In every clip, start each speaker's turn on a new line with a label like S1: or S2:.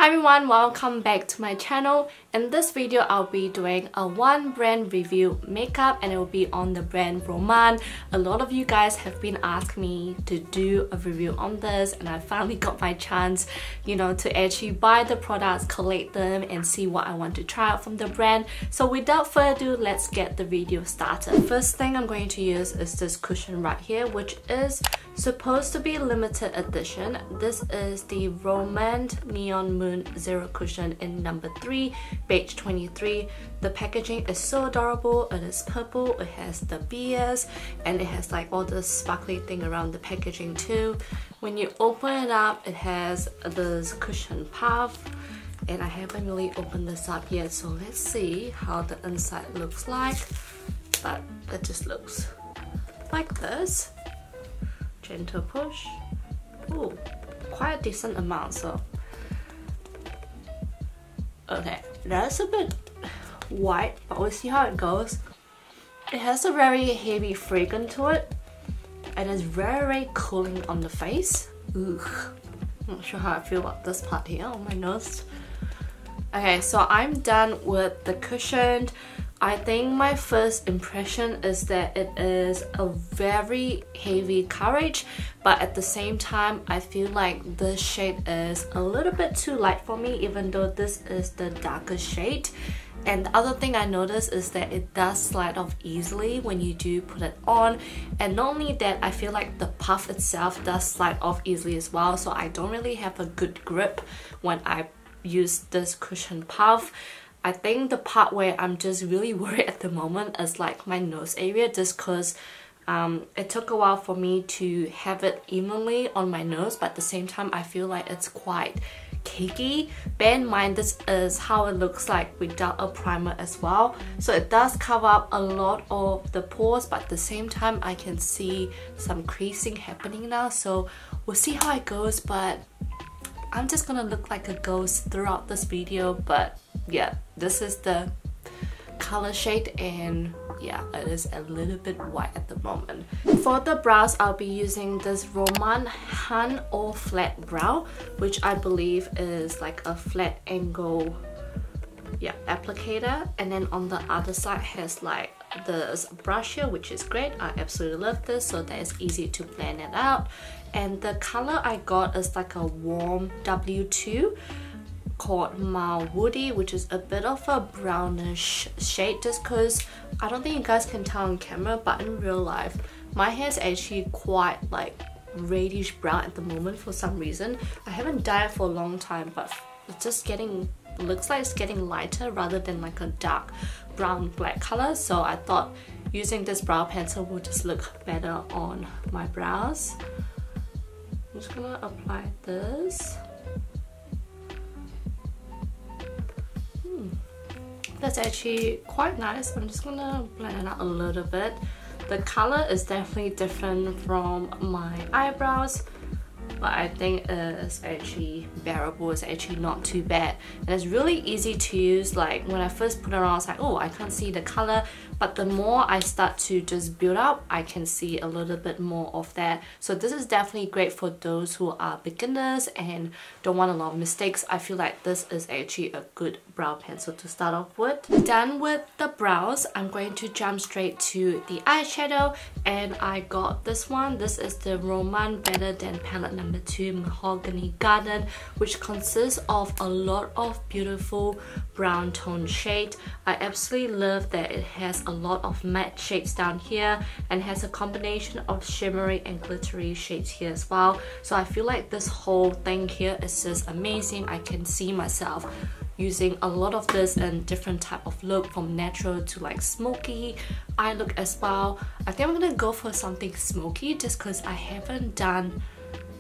S1: Hi everyone, welcome back to my channel. In this video, I'll be doing a one brand review makeup and it will be on the brand Rom&nd. A lot of you guys have been asking me to do a review on this and I finally got my chance, to actually buy the products, collect them and see what I want to try out from the brand. So without further ado, let's get the video started. First thing I'm going to use is this cushion right here, which is supposed to be limited edition. This is the Rom&nd Neon Moon Zero Cushion in number 3, beige 23. The packaging is so adorable. It is purple, it has the BS, and it has like all this sparkly thing around the packaging too. When you open it up, it has this cushion puff, and I haven't really opened this up yet, so let's see how the inside looks like. But it just looks like this. Gentle push. Ooh, quite a decent amount, so okay, that's a bit white, but we'll see how it goes. It has a very heavy fragrance to it and it's very cooling on the face. Ugh, not sure how I feel about this part here on my nose. Okay, so I'm done with the cushion. I think my first impression is that it is a very heavy coverage, but at the same time I feel like this shade is a little bit too light for me, even though this is the darker shade. And the other thing I noticed is that it does slide off easily when you do put it on, and not only that, I feel like the puff itself does slide off easily as well, so I don't really have a good grip when I use this cushion puff. I think the part where I'm just really worried at the moment is like my nose area, just because it took a while for me to have it evenly on my nose, but at the same time I feel like it's quite cakey. Bear in mind, this is how it looks like without a primer as well, so it does cover up a lot of the pores, but at the same time I can see some creasing happening now, so we'll see how it goes. But I'm just gonna look like a ghost throughout this video, but yeah, this is the color shade and yeah, it is a little bit white at the moment. For the brows, I'll be using this Rom&nd Hun All Flat Brow, which I believe is like a flat angle applicator, and then on the other side has like this brush here, which is great. I absolutely love this, so that is easy to blend it out. And the color I got is like a warm W2 called Mild Woody, which is a bit of a brownish shade, just because I don't think you guys can tell on camera, but in real life my hair is actually quite like reddish brown at the moment for some reason. I haven't dyed it for a long time, but it's just looks like it's getting lighter rather than like a dark brown black color, so I thought using this brow pencil will just look better on my brows. I'm just gonna apply this. That's actually quite nice. I'm just gonna blend it out a little bit. The color is definitely different from my eyebrows, but I think it's actually bearable. It's actually not too bad, and it's really easy to use. Like when I first put it on, I was like, oh, I can't see the color, but the more I start to just build up, I can see a little bit more of that. So this is definitely great for those who are beginners and don't want a lot of mistakes. I feel like this is actually a good brow pencil to start off with. Done with the brows, I'm going to jump straight to the eyeshadow, and I got this one. This is the Rom&nd Better Than palette number 2 Mahogany Garden, which consists of a lot of beautiful brown tone shade. I absolutely love that it has a lot of matte shades down here and has a combination of shimmery and glittery shades here as well. So I feel like this whole thing here is just amazing. I can see myself using a lot of this in different type of look, from natural to like smoky eye look as well. I think I'm gonna go for something smoky just because I haven't done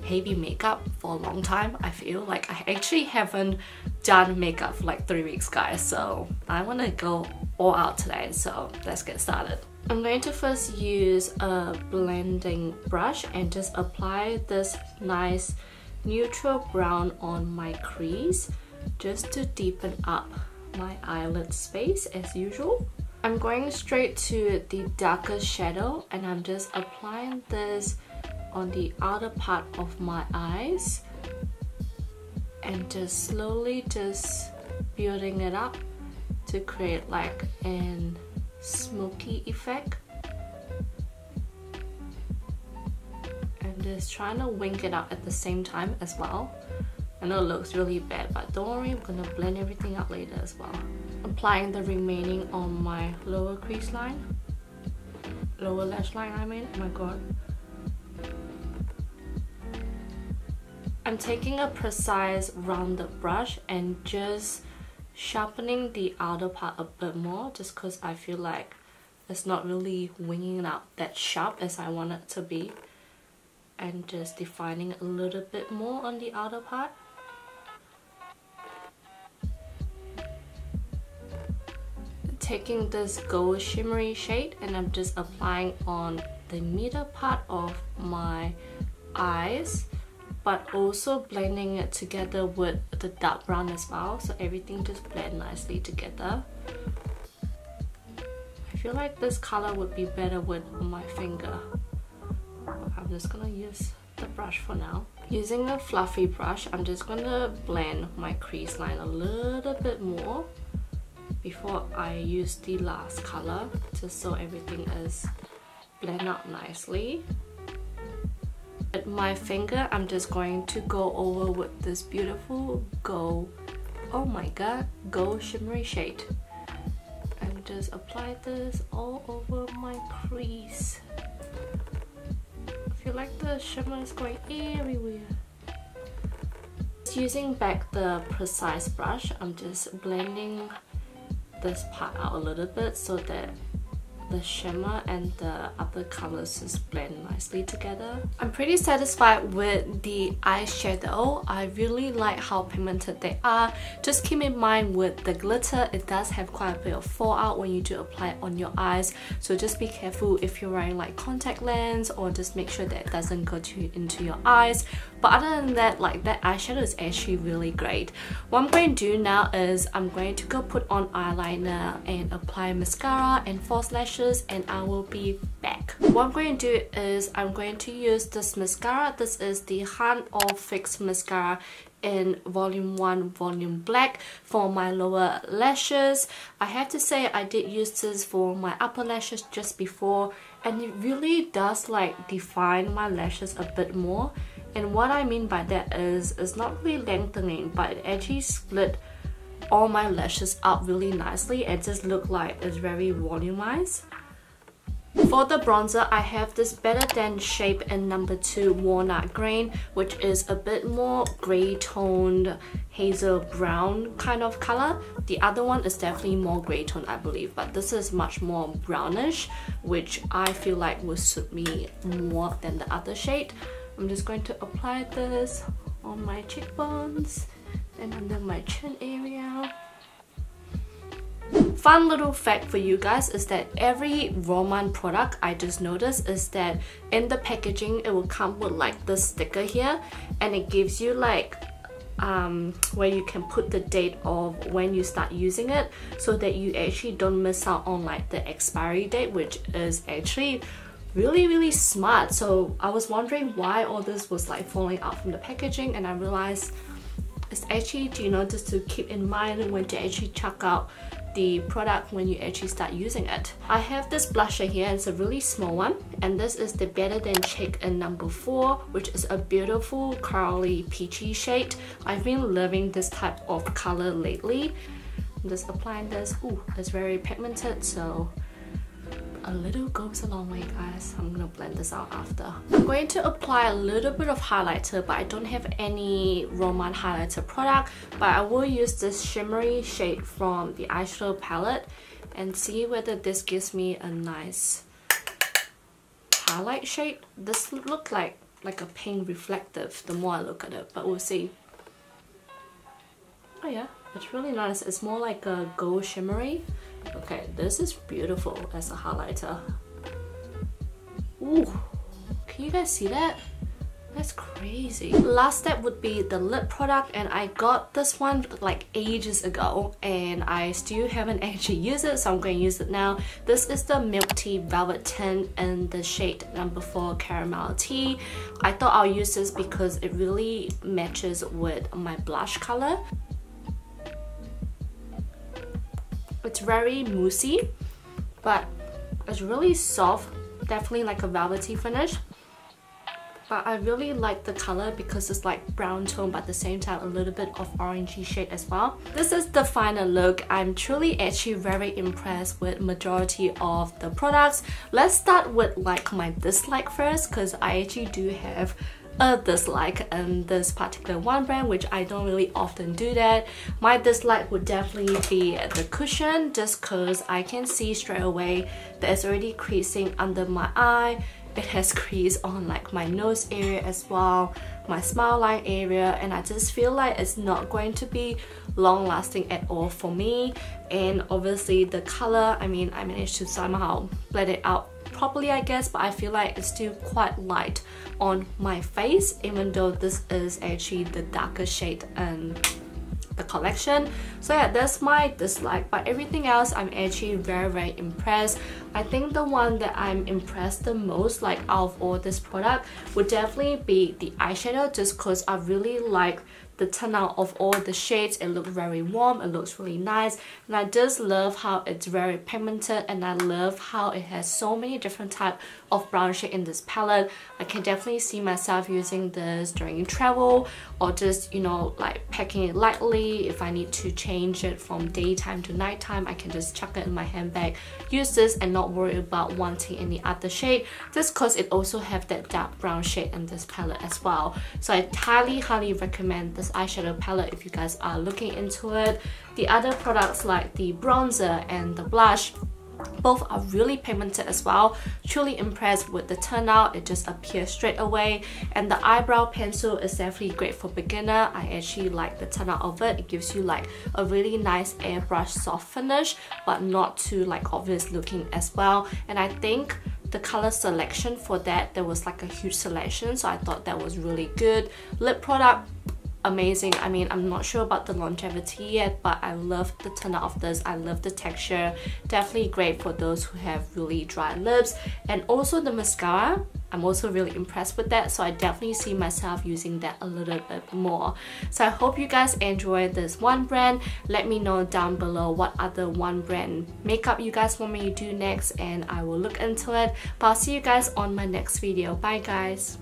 S1: heavy makeup for a long time. I feel like I actually haven't done makeup for like 3 weeks, guys, so I want to go all out today, so let's get started. I'm going to first use a blending brush and just apply this nice neutral brown on my crease just to deepen up my eyelid space as usual. I'm going straight to the darker shadow and I'm just applying this on the outer part of my eyes and just slowly just building it up to create like an smoky effect, and just trying to wing it out at the same time as well. I know it looks really bad, but don't worry, I'm gonna blend everything out later as well. Applying the remaining on my lower crease line, lower lash line I mean, oh my god. I'm taking a precise rounded brush and just sharpening the outer part a bit more, just because I feel like it's not really winging out that sharp as I want it to be, and just defining it a little bit more on the outer part. Taking this gold shimmery shade and I'm just applying on the middle part of my eyes, but also blending it together with the dark brown as well, so everything just blend nicely together. I feel like this color would be better with my finger. I'm just gonna use the brush for now. Using a fluffy brush, I'm just gonna blend my crease line a little bit more before I use the last color, just so everything is blended out nicely. With my finger, I'm just going to go over with this beautiful gold, oh my god, gold shimmery shade, and just apply this all over my crease. I feel like the shimmer is going everywhere. Using back the precise brush, I'm just blending this part out a little bit so that the shimmer and the other colors just blend nicely together. I'm pretty satisfied with the eyeshadow. I really like how pigmented they are. Just keep in mind with the glitter, it does have quite a bit of fallout when you do apply it on your eyes, so just be careful if you're wearing like contact lens, or just make sure that it doesn't go into your eyes. But other than that, like that eyeshadow is actually really great. What I'm going to do now is I'm going to go put on eyeliner and apply mascara and false lashes, and I will be back. What I'm going to do is I'm going to use this mascara. This is the All Fix Mascara in volume 1 volume black for my lower lashes. I have to say I did use this for my upper lashes just before, and it really does like define my lashes a bit more. And what I mean by that is it's not really lengthening, but it actually split all my lashes up really nicely and just look like it's very volumized. For the bronzer, I have this Better Than shape in number 2 Walnut Green, which is a bit more grey toned hazel brown kind of color. The other one is definitely more grey toned, I believe, but this is much more brownish, which I feel like will suit me more than the other shade. I'm just going to apply this on my cheekbones and under my chin area. Fun little fact for you guys is that every Rom&nd product I just noticed is that in the packaging it will come with like this sticker here, and it gives you like where you can put the date of when you start using it, so that you actually don't miss out on like the expiry date, which is actually really smart. So I was wondering why all this was like falling out from the packaging, and I realized it's actually, you know, just to keep in mind when to actually check out the product when you actually start using it. I have this blusher here, it's a really small one, and this is the Better Than shade in number 4, which is a beautiful curly peachy shade. I've been loving this type of color lately. I'm just applying this. Ooh, it's very pigmented, so a little goes a long way, guys. I'm gonna blend this out after. I'm going to apply a little bit of highlighter, but I don't have any Rom&nd highlighter product, but I will use this shimmery shade from the eyeshadow palette and see whether this gives me a nice highlight shade. This looks like a pink reflective the more I look at it, but we'll see. Oh yeah, it's really nice. It's more like a gold shimmery. Okay, this is beautiful as a highlighter. Ooh, can you guys see that? That's crazy. Last step would be the lip product, and I got this one like ages ago and I still haven't actually used it, so I'm going to use it now. This is the Milk Tea Velvet Tint in the shade number 4 Caramel Tea. I thought I'll use this because it really matches with my blush color. It's very moussey, but it's really soft, definitely like a velvety finish. But I really like the color because it's like brown tone, but at the same time a little bit of orangey shade as well. This is the final look. I'm truly actually very impressed with majority of the products. Let's start with like my dislike first, because I actually do have a dislike in this particular one brand, which I don't really often do that. My dislike would definitely be the cushion, just because I can see straight away that it's already creasing under my eye. It has crease on like my nose area as well, my smile line area, and I just feel like it's not going to be long lasting at all for me. And obviously the color, I mean, I managed to somehow blend it out properly, I guess, but I feel like it's still quite light on my face, even though this is actually the darker shade in the collection. So yeah, that's my dislike, but everything else I'm actually very impressed. I think the one that I'm impressed the most, like out of all this product, would definitely be the eyeshadow, just because I really like the turnout of all the shades. It looks very warm, it looks really nice, and I just love how it's very pigmented, and I love how it has so many different types of brown shade in this palette. I can definitely see myself using this during travel, or just, you know, like packing it lightly. If I need to change it from daytime to nighttime, I can just chuck it in my handbag, use this, and not worry about wanting any other shade, just because it also have that dark brown shade in this palette as well. So I highly recommend this eyeshadow palette if you guys are looking into it. The other products like the bronzer and the blush, both are really pigmented as well. Truly impressed with the turnout. It just appears straight away. And the eyebrow pencil is definitely great for beginner. I actually like the turnout of it. It gives you like a really nice airbrush soft finish, but not too like obvious looking as well. And I think the color selection for that, there was like a huge selection, so I thought that was really good. Lip product, amazing. I mean, I'm not sure about the longevity yet, but I love the turnout of this. I love the texture. Definitely great for those who have really dry lips. And also the mascara, I'm also really impressed with that, so I definitely see myself using that a little bit more. So I hope you guys enjoyed this one brand. Let me know down below what other one brand makeup you guys want me to do next, and I will look into it. But I'll see you guys on my next video. Bye guys.